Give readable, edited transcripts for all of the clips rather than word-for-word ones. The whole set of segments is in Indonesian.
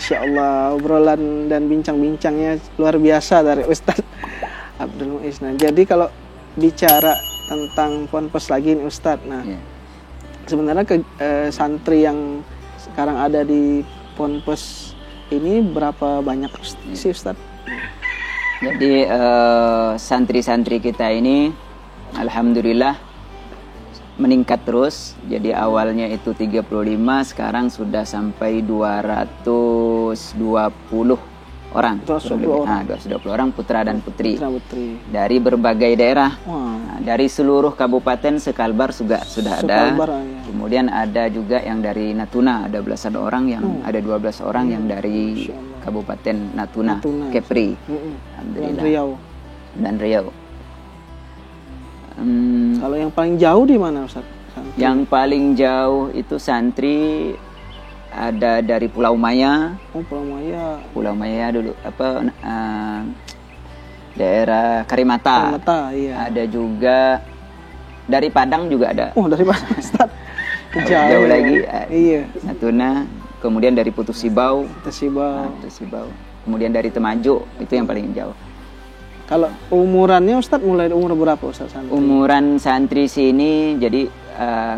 Masya Allah, obrolan dan bincang-bincangnya luar biasa dari Ustadz Abdul Muiz. Nah, jadi kalau bicara tentang ponpes lagi nih Ustadz, nah sebenarnya santri yang sekarang ada di ponpes ini berapa banyak sih Ustadz? Jadi santri-santri kita ini alhamdulillah meningkat terus. Jadi awalnya itu 35, sekarang sudah sampai 220 orang. 220 orang putra dan putri. Dari berbagai daerah. Nah, dari seluruh kabupaten Sekalbar juga sudah ada. Ya. Kemudian ada juga yang dari Natuna, ada belasan orang yang ada 12 orang yang dari Kabupaten Natuna. Kepri. Alhamdulillah. Dan Riau. Kalau yang paling jauh di mana Ustaz? Yang paling jauh itu santri ada dari Pulau Maya. Oh, Pulau Maya. Pulau Maya dulu daerah Karimata. Iya. Ada juga dari Padang juga ada. Oh, dari Padang Ustaz. Jauh lagi. Iya. Natuna, kemudian dari Putus Sibau. Kemudian dari Temajuk, itu yang paling jauh. Kalau umurannya Ustadz mulai umur berapa Ustadz santri? Umuran santri sini jadi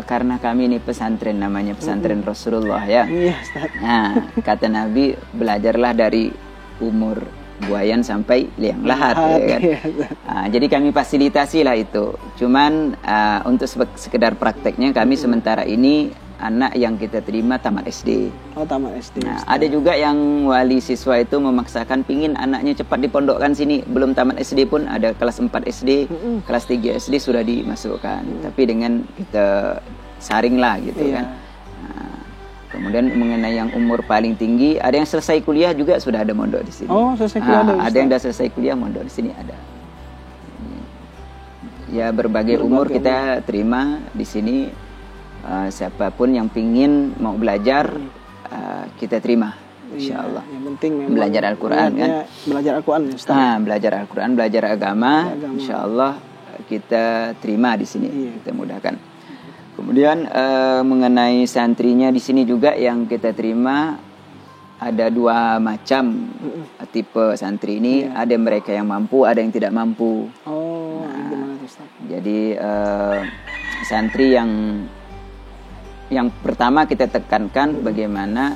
karena kami ini pesantren namanya pesantren Rasulullah ya. Iya Ustadz. Nah, kata Nabi belajarlah dari umur buayan sampai liang lahat ya kan. Iya, jadi kami fasilitasi lah itu. Cuman untuk sekedar prakteknya kami sementara ini anak yang kita terima tamat SD. Oh, tamat SD. Nah, ada juga yang wali siswa itu memaksakan pingin anaknya cepat dipondokkan sini. Belum tamat SD pun ada kelas 4 SD, kelas 3 SD sudah dimasukkan. Tapi dengan kita saring lah gitu kan. Nah, kemudian mengenai yang umur paling tinggi, ada yang selesai kuliah juga sudah ada mondok di sini. Oh, selesai kuliah ada yang sudah selesai kuliah mondok di sini ada. Ya berbagai umur kita terima di sini. Siapapun yang pingin mau belajar kita terima insyaallah. Yang penting memang belajar Al-Quran kan. Belajar Al-Quran Ustaz. Belajar Al-Quran, belajar agama. Insyaallah kita terima di sini. Kita mudahkan. Kemudian mengenai santrinya di sini juga yang kita terima ada dua macam tipe santri ini. Ada mereka yang mampu, ada yang tidak mampu. Oh, gimana Ustaz? Jadi santri yang pertama kita tekankan bagaimana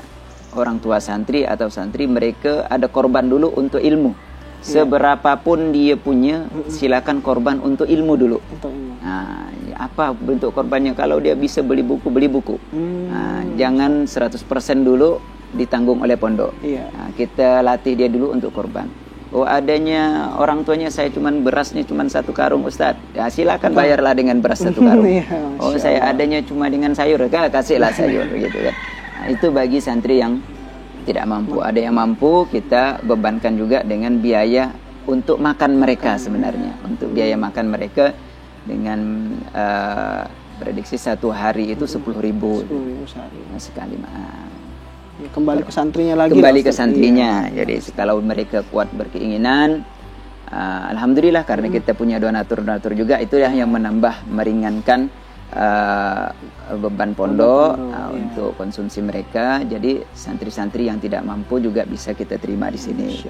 orang tua santri atau santri mereka ada korban dulu untuk ilmu. Seberapapun dia punya, silakan korban untuk ilmu dulu. Nah, apa bentuk korbannya? Kalau dia bisa beli buku, beli buku. Nah, jangan 100% dulu ditanggung oleh pondok. Nah, kita latih dia dulu untuk korban. Oh, adanya orang tuanya saya berasnya cuma 1 karung Ustadz. Ya silakan bayarlah dengan beras 1 karung. Oh, saya adanya cuma dengan sayur, kasihlah sayur gitu kan. Nah, itu bagi santri yang tidak mampu. Ada yang mampu, kita bebankan juga dengan biaya untuk makan mereka sebenarnya. Untuk biaya makan mereka dengan prediksi 1 hari itu 10.000 sekali. Kembali ke santrinya lagi. Kembali ke santrinya. Jadi kalau mereka kuat berkeinginan, alhamdulillah karena kita punya donatur-donatur juga, itu yang menambah meringankan beban pondok untuk konsumsi mereka. Jadi santri-santri yang tidak mampu juga bisa kita terima di sini.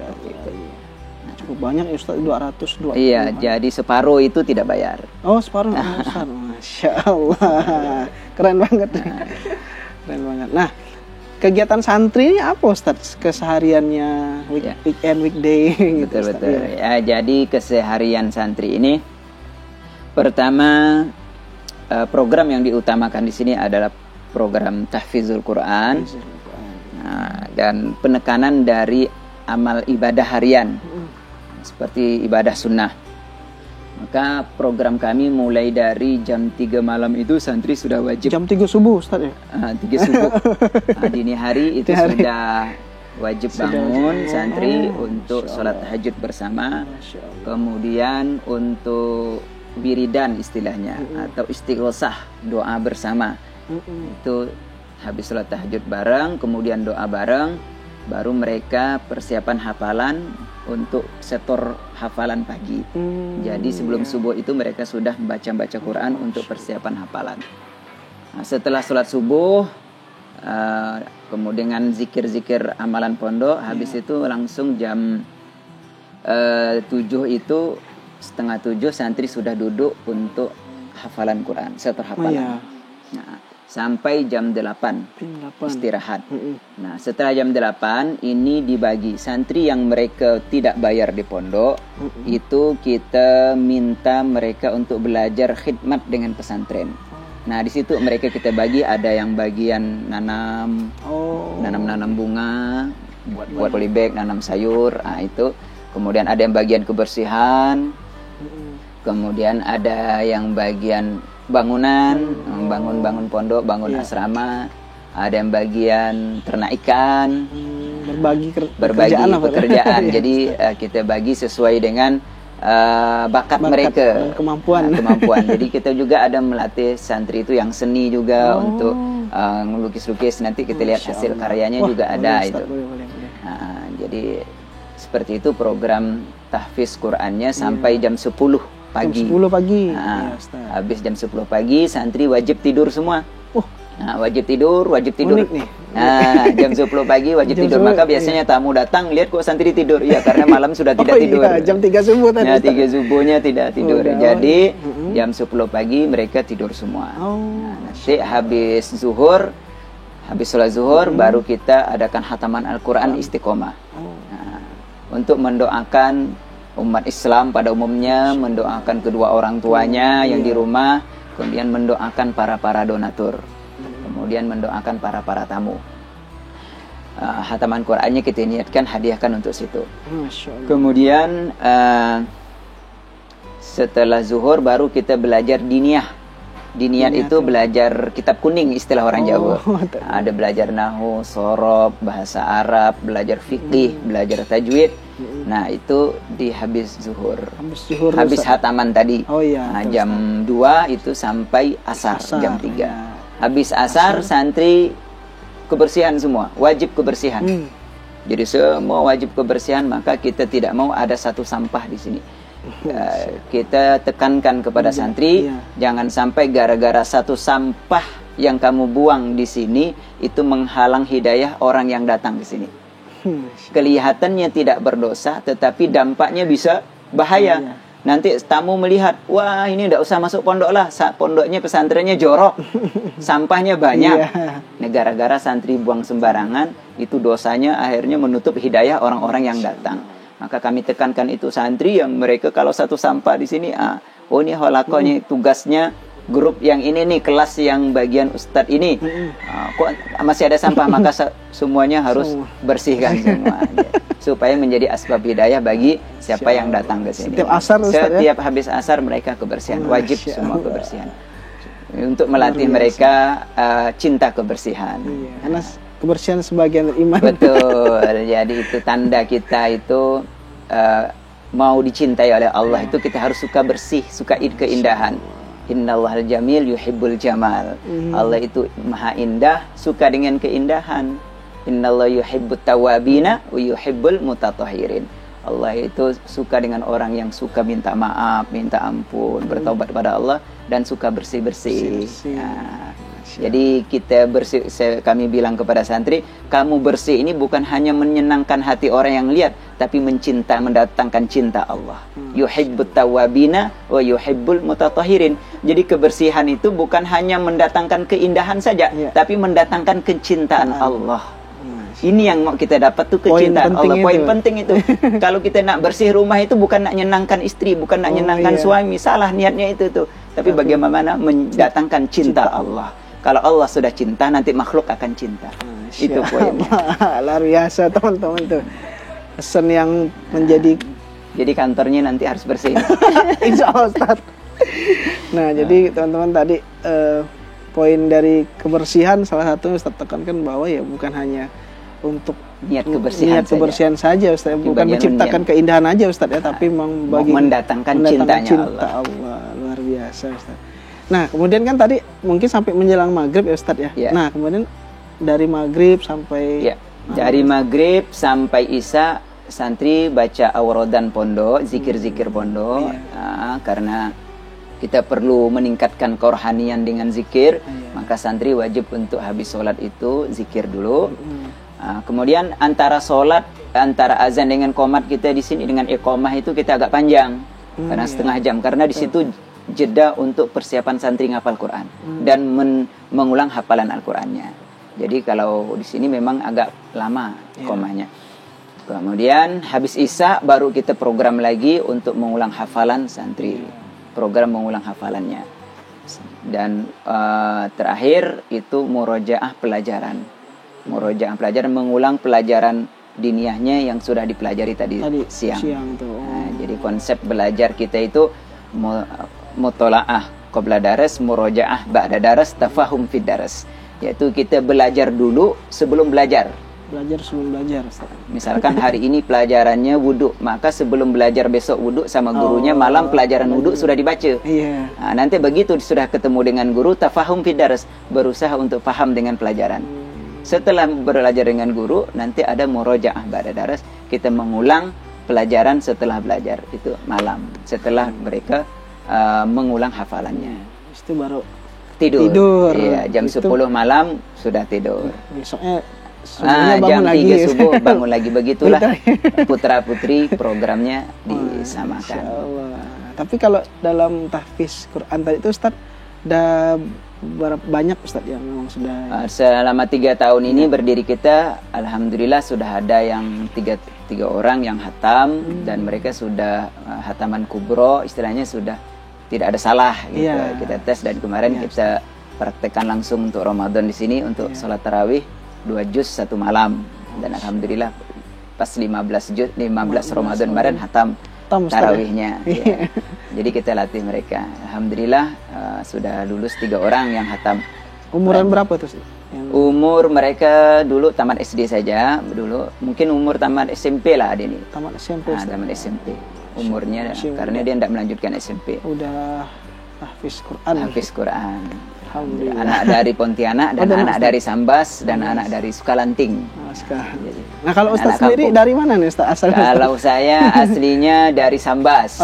Cukup banyak ya Ustaz, 200. Iya, jadi separuh itu tidak bayar. Oh, separuh. Masya Allah. Keren banget. Keren banget. Nah, kegiatan santri ini apa Ustaz? Kesehariannya weekend, weekday gitu. Betul. Ya, jadi keseharian santri ini pertama program yang diutamakan di sini adalah program tahfizul Quran. Nah, dan penekanan dari amal ibadah harian seperti ibadah sunnah. Maka program kami mulai dari jam 3 malam itu santri sudah wajib. Jam 3 subuh Ustaz ya? 3 subuh. Dini hari itu sudah wajib bangun santri untuk sholat tahajud bersama. Kemudian untuk wiridan istilahnya atau istighosah, doa bersama. Itu habis sholat tahajud bareng, kemudian doa bareng, baru mereka persiapan hafalan untuk setor hafalan pagi. Jadi sebelum subuh itu mereka sudah membaca Quran untuk persiapan hafalan. Nah, setelah sholat subuh kemudian dengan zikir-zikir amalan pondok, habis itu langsung jam 7 itu, setengah 7 santri sudah duduk untuk hafalan Quran, setor hafalan. Nah, sampai jam 8 istirahat. Nah, setelah jam 8 ini dibagi santri yang mereka tidak bayar di pondok, itu kita minta mereka untuk belajar khidmat dengan pesantren. Nah, di situ mereka kita bagi, ada yang bagian nanam bunga, buat polybag, nanam sayur, itu. Kemudian ada yang bagian kebersihan, kemudian ada yang bagian bangunan, bangun pondok, bangun asrama, ada yang bagian ternak ikan, berbagi pekerjaan. Jadi kita bagi sesuai dengan bakat mereka dan kemampuan. Jadi kita juga ada melatih santri itu yang seni juga untuk melukis-lukis. Nanti kita lihat hasil karyanya juga ada itu. Jadi seperti itu program tahfiz Qur'annya sampai jam 10 pagi. Jam 10 pagi. Habis jam 10 pagi santri wajib tidur semua. Wajib tidur. Unik nih. Jam 10 pagi wajib tidur. Maka biasanya tamu datang lihat kok santri tidur. Iya, karena malam sudah tidak tidur. Jam 3 subuh tadi. 3 subuhnya tidak tidur. Jadi jam 10 pagi mereka tidur semua. Nanti habis sholat zuhur baru kita adakan khataman Al-Quran istiqomah. Untuk mendoakan umat Islam pada umumnya, mendoakan kedua orang tuanya yang di rumah, kemudian mendoakan para donatur, kemudian mendoakan para tamu. Khataman Qur'annya kita niatkan hadiahkan untuk situ. Kemudian setelah zuhur baru kita belajar diniyah. Diniyat itu belajar kitab kuning istilah orang Jawa. Ada belajar nahwu, shorof, bahasa Arab, belajar fikih, belajar tajwid. Nah, itu di habis zuhur. Habis khataman tadi. Jam 2 itu sampai asar jam 3. Habis asar santri kebersihan semua, wajib kebersihan. Jadi semua wajib kebersihan, maka kita tidak mau ada satu sampah di sini. Kita tekankan kepada santri, jangan sampai gara-gara satu sampah yang kamu buang di sini itu menghalang hidayah orang yang datang ke sini. Kelihatannya tidak berdosa, tetapi dampaknya bisa bahaya. Nanti tamu melihat, wah ini tidak usah masuk pondok lah, pondoknya pesantrennya jorok, sampahnya banyak. Nah, gara-gara santri buang sembarangan, itu dosanya akhirnya menutup hidayah orang-orang yang datang. Maka kami tekankan itu santri yang mereka kalau satu sampah di sini, ini halakonya tugasnya grup yang ini nih, kelas yang bagian ustadz ini, kok masih ada sampah, maka semuanya harus bersihkan semua, supaya menjadi asbab hidayah bagi siapa yang datang ke sini. Setiap habis asar mereka kebersihan, wajib semua kebersihan, untuk melatih mereka cinta kebersihan. Karena kebersihan sebagian dari iman. Betul. Jadi itu tanda kita itu mau dicintai oleh Allah, itu kita harus suka bersih, suka keindahan. Innallahal jamil yuhibbul jamal. Allah itu maha indah, suka dengan keindahan. Innallaha yuhibbut tawabina wa yuhibbul mutatahhirin. Allah itu suka dengan orang yang suka minta maaf, minta ampun, bertaubat kepada Allah, dan suka bersih-bersih. Jadi kita bersih, kami bilang kepada santri, kamu bersih ini bukan hanya menyenangkan hati orang yang lihat, tapi mendatangkan cinta Allah. Yuhibbut tawabina wa yuhibbul mutatahhirin. Jadi kebersihan itu bukan hanya mendatangkan keindahan saja, tapi mendatangkan kecintaan Allah. Ini yang mau kita dapat tuh, kecintaan Allah. Poin penting itu. Kalau kita nak bersih rumah itu bukan nak nyenangkan istri, bukan nak nyenangkan suami, salah niatnya itu tuh. Tapi bagaimana mendatangkan cinta Allah. Kalau Allah sudah cinta, nanti makhluk akan cinta. Itu poinnya. Luar biasa teman-teman tuh. Pesan yang menjadi. Jadi kantornya nanti harus bersih. Insya Allah Ustaz. Nah, jadi teman-teman tadi poin dari kebersihan salah satu Ustaz tekankan bahwa ya bukan hanya untuk niat kebersihan saja Ustaz, bukan menciptakan keindahan aja Ustaz ya, tapi mendatangkan cintanya Allah. Luar biasa Ustaz. Nah, kemudian kan tadi mungkin sampai menjelang maghrib ya Ustaz ya. Nah, kemudian dari maghrib sampai dari maghrib sampai isya santri baca awrodan pondok, zikir-zikir pondok, karena kita perlu meningkatkan kerohanian dengan zikir, maka santri wajib untuk habis sholat itu zikir dulu. Kemudian antara sholat, antara azan dengan qomat kita di sini dengan iqamah itu kita agak panjang, karena setengah jam. Karena di situ jeda untuk persiapan santri ngapal Quran dan mengulang hafalan Al-Qurannya. Jadi kalau di sini memang agak lama iqamahnya. Kemudian habis Isya baru kita program lagi untuk mengulang hafalan santri. Program mengulang hafalannya. Dan terakhir itu murojaah pelajaran. Murojaah pelajaran, mengulang pelajaran diniyahnya yang sudah dipelajari tadi siang. Nah, jadi konsep belajar kita itu mutola'ah qabla daras, murojaah ba'da daras, tafahum fid daras. Yaitu kita belajar dulu sebelum belajar. Belajar sebelum belajar. Misalkan hari ini pelajarannya wudhu, maka sebelum belajar besok wudhu sama gurunya, malam pelajaran wudhu sudah dibaca. Nah, nanti begitu sudah ketemu dengan guru, tafahum fid daras, berusaha untuk paham dengan pelajaran. Setelah belajar dengan guru, nanti ada murojaah ba'da daras, kita mengulang pelajaran setelah belajar, itu malam. Setelah mereka mengulang hafalannya. Itu baru tidur. Iya, jam 10 malam sudah tidur. Besoknya jam 3 subuh bangun lagi. Begitulah putra-putri programnya disamakan. Tapi kalau dalam tahfiz Quran tadi itu Ustaz, udah berapa banyak Ustaz yang memang sudah? Selama 3 tahun ini berdiri kita, alhamdulillah sudah ada yang tiga orang yang hatam, dan mereka sudah hataman kubro, istilahnya sudah tidak ada salah gitu. Kita tes, dan kemarin kita praktekkan langsung untuk Ramadan di sini untuk sholat tarawih 2 juz 1 malam, dan alhamdulillah pas 15 Ramadan kemarin hatam tarawihnya. Jadi kita latih mereka. Alhamdulillah sudah lulus 3 orang yang hatam. Umuran berapa tuh? Umur mereka dulu tamat SD saja dulu, mungkin umur tamat SMP lah ada ini. Tamat SMP. Tamat SMP. Umurnya karena dia tidak melanjutkan SMP. Udah hafiz Quran. Hafiz Quran. Anak dari Pontianak dan anak dari Sambas dan anak dari Sukalanting. Nah, kalau Ustaz sendiri dari mana nih Ustaz asalnya? Kalau saya aslinya dari Sambas.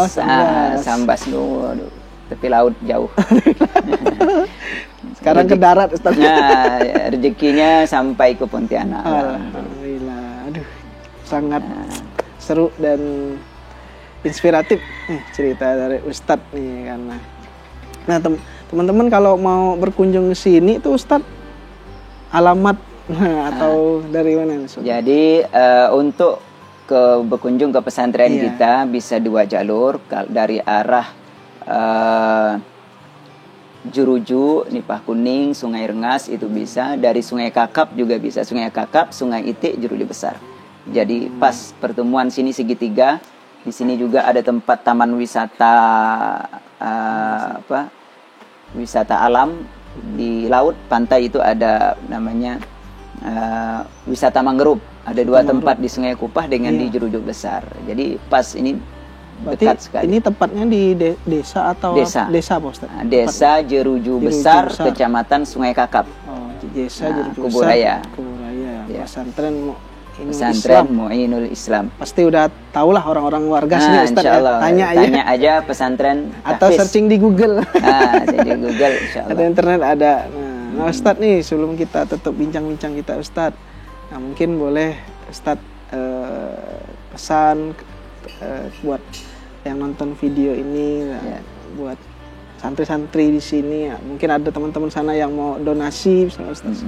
Sambas dulu, tepi laut jauh. Sekarang ke darat Ustaz. Nah, rezekinya sampai ke Pontianak. Alhamdulillah. Aduh, sangat seru dan inspiratif cerita dari Ustaz nih, karena teman-teman kalau mau berkunjung ke sini tuh Ustaz, alamat atau dari mana Ustaz? Jadi untuk berkunjung ke pesantren kita bisa 2 jalur, dari arah Juruju, Nipah Kuning, Sungai Rengas itu bisa, dari Sungai Kakap juga bisa, Sungai Kakap, Sungai Itik, Juruju Besar. Jadi pas pertemuan sini segitiga, di sini juga ada tempat taman wisata wisata alam di laut, pantai itu ada namanya wisata mangrove. Ada 2 tempat di Sungai Kupah dengan di Juruju Besar. Jadi pas ini dekat sekali. Ini tempatnya di desa atau desa Pak Ustaz? Desa Jeruju Besar, Kecamatan Sungai Kakap. Desa Jeruju Kuburaya. Pesantren Mu'inul Islam. Pasti udah tahulah orang-orang warga sini Ustaz. Tanya aja pesantren atau searching di Google. Di Google insyaallah. Ada internet ada. Nah, Ustaz nih, sebelum kita tutup bincang-bincang kita Ustaz, nah mungkin boleh Ustaz pesan buat yang nonton video ini, buat santri-santri di sini, mungkin ada teman-teman sana yang mau donasi misalnya Ustaz.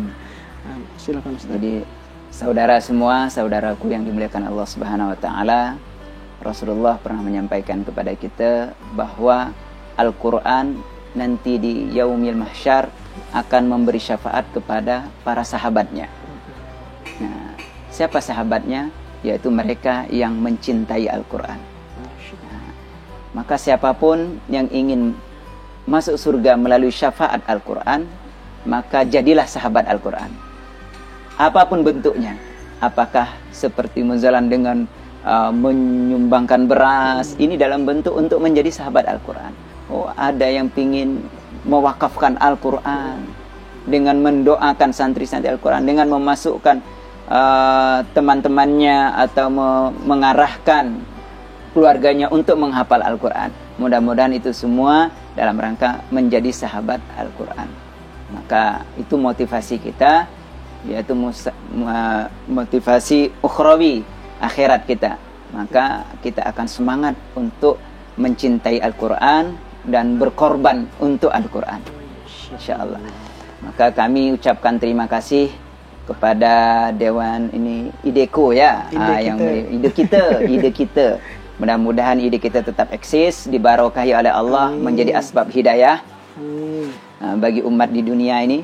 Silakan Ustaz. Jadi saudara semua, saudaraku yang dimuliakan Allah Subhanahu wa taala, Rasulullah pernah menyampaikan kepada kita bahwa Al-Qur'an nanti di Yaumil Mahsyar akan memberi syafaat kepada para sahabatnya. Nah, siapa sahabatnya? Yaitu mereka yang mencintai Al-Qur'an. Nah, maka siapapun yang ingin masuk surga melalui syafaat Al-Qur'an, maka jadilah sahabat Al-Qur'an. Apapun bentuknya, apakah seperti menjalan dengan menyumbangkan beras, ini dalam bentuk untuk menjadi sahabat Al-Quran. Ada yang pingin mewakafkan Al-Quran dengan mendoakan santri-santri Al-Quran, dengan memasukkan teman-temannya atau mengarahkan keluarganya untuk menghafal Al-Quran. Mudah-mudahan itu semua dalam rangka menjadi sahabat Al-Quran. Maka itu motivasi kita. yaitu motivasi ukhrawi, akhirat kita. Maka kita akan semangat untuk mencintai Al-Quran dan berkorban untuk Al-Quran, insyaallah. Maka kami ucapkan terima kasih kepada Dewan ini IDECO ya, ide kita. Mudah-mudahan ide kita tetap eksis, dibarokahi oleh Allah, menjadi asbab hidayah bagi umat di dunia ini.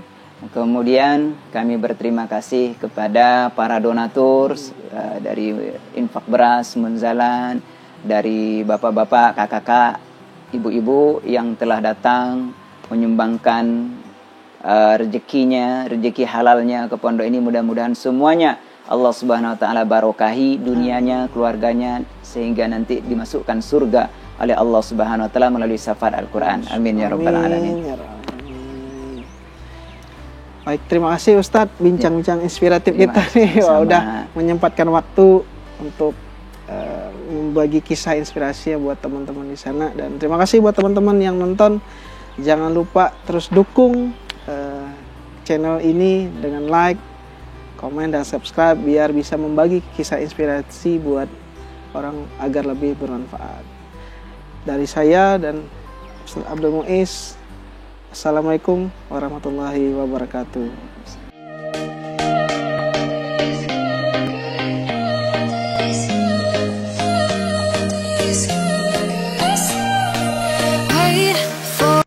Kemudian kami berterima kasih kepada para donatur dari infak beras, munzalan, dari bapak-bapak, kakak-kakak, ibu-ibu yang telah datang menyumbangkan rezekinya, rezeki halalnya ke pondok ini. Mudah-mudahan semuanya Allah Subhanahu wa taala barokahi dunianya, keluarganya, sehingga nanti dimasukkan surga oleh Allah Subhanahu wa taala melalui syafaat Al-Qur'an. Amin ya rabbal alamin. Baik, terima kasih Ustadz bincang-bincang inspiratif kita nih. Wah, udah menyempatkan waktu untuk membagi kisah inspirasi ya buat teman-teman di sana. Dan terima kasih buat teman-teman yang nonton. Jangan lupa terus dukung channel ini dengan like, komen, dan subscribe biar bisa membagi kisah inspirasi buat orang agar lebih bermanfaat. Dari saya dan Ustadz Abdul Muiz, Assalamualaikum warahmatullahi wabarakatuh.